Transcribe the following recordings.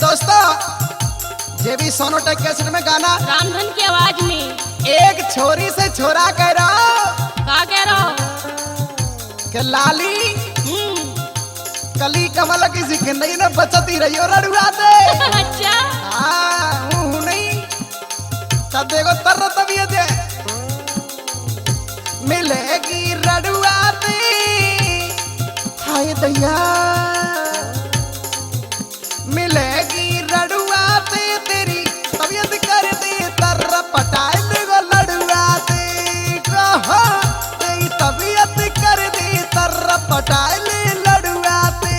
दोस्तों, ये भी सोनोटेक कैसेट में गाना रामधन की आवाज में एक छोरी से छोरा कह रहा हो का कह रहा हो कि लाली कली कमल की जिंदगी ने बचती रही हो रड़ुआ दे। अच्छा हाँ हूँ नहीं तब देखो तर तबीयत है मिलेगी रड़ुआ दे। हाय दैया मिलेगी रड़ुआ दे तेरी तबीयत कर दे तर पटाए देखो लड़ुआ दे कहा तेरी तबीयत कर दे तर पटाए ले लड़ुआ दे।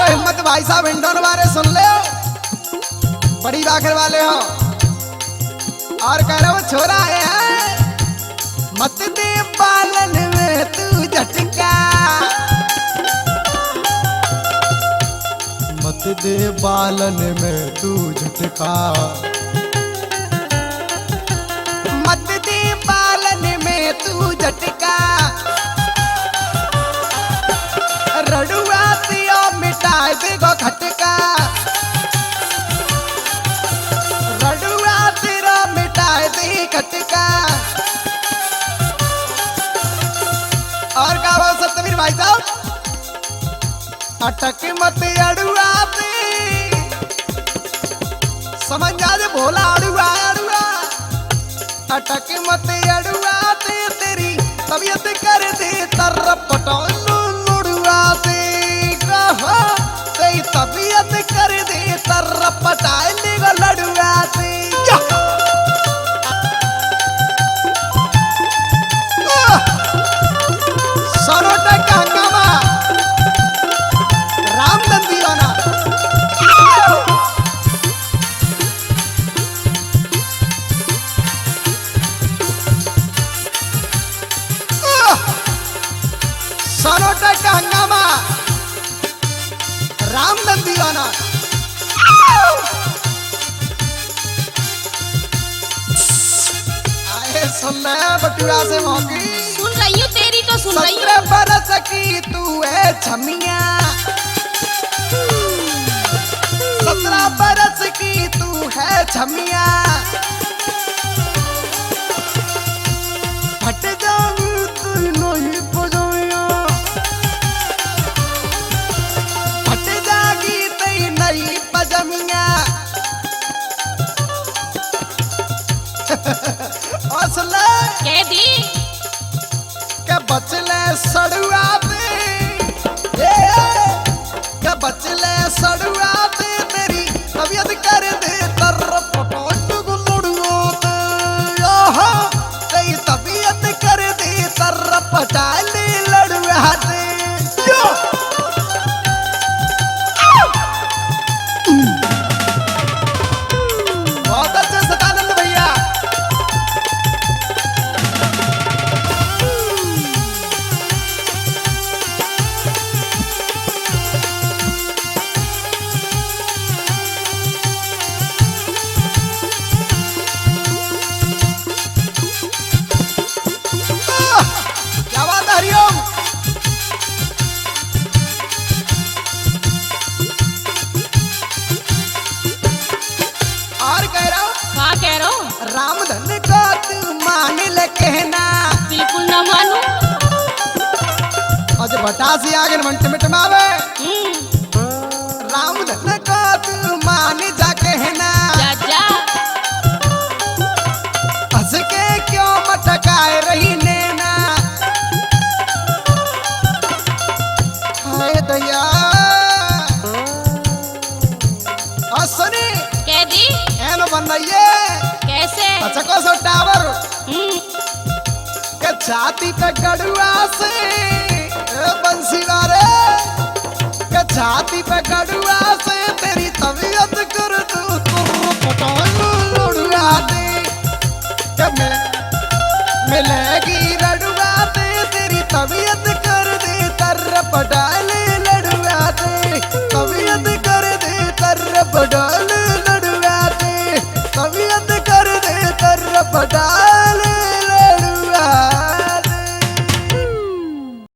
हिम्मत भाई साहब इंडोर वाले सुन ले बड़ी बाखर वाले हो और कह रहे हो छोरा है मत दे पालन में तू झटका मत दे बालन में तू झटका मत दे बालन में तू झटका रड़ुआ दियो मिटाए देखो खटका रड़ुआ तेरा मिटाए दे खटका। और क्या बात सत्यवीर भाई साहब अटक मत अड़ुआ दे समझ जा दे भोला अड़ुआ अड़ुआ अटक मत अड़ुआ दे तेरी तबीयत कर दे तर पटोल तेरी तबीयत कर दे तर पटाए लेगा लड़ुआ से। सोनोटेक का हंगामा रामधन दीवाना सोनोटेक का हंगामा रामधन दीवाना। आए सुन ले बटुआ से मौकी सुन रही हूँ तेरी तो सुन रही हूँ। 17 बरस की तू है छमिया 17 बरस की तू है छमिया फट जाऊं तू नहीं बजाया नई पजमिया असले कह दी के बचले सड़ुआ दे के बचले सड़ुआ दे तेरी तबीयत कर दे तर पटोट गुलड़ुआ दे तेरी तबीयत कर दे तर पटा ले लड़ुआ दे। रामधन का तू मान ले कहना बिल्कुल ना मानू आज बटासी आगे मंट मिट मावे रामधन का तू मान जा कहना जा जा हंस के क्यों मटकाए रही नैना हाय दया असनी कह दी एनो बन रही है कैसे पचको सो टावर के छाती पे गड़ुआ से बंसी वाले के छाती पे गड़ुआ से तेरी तबीयत कर दूं मिलेगी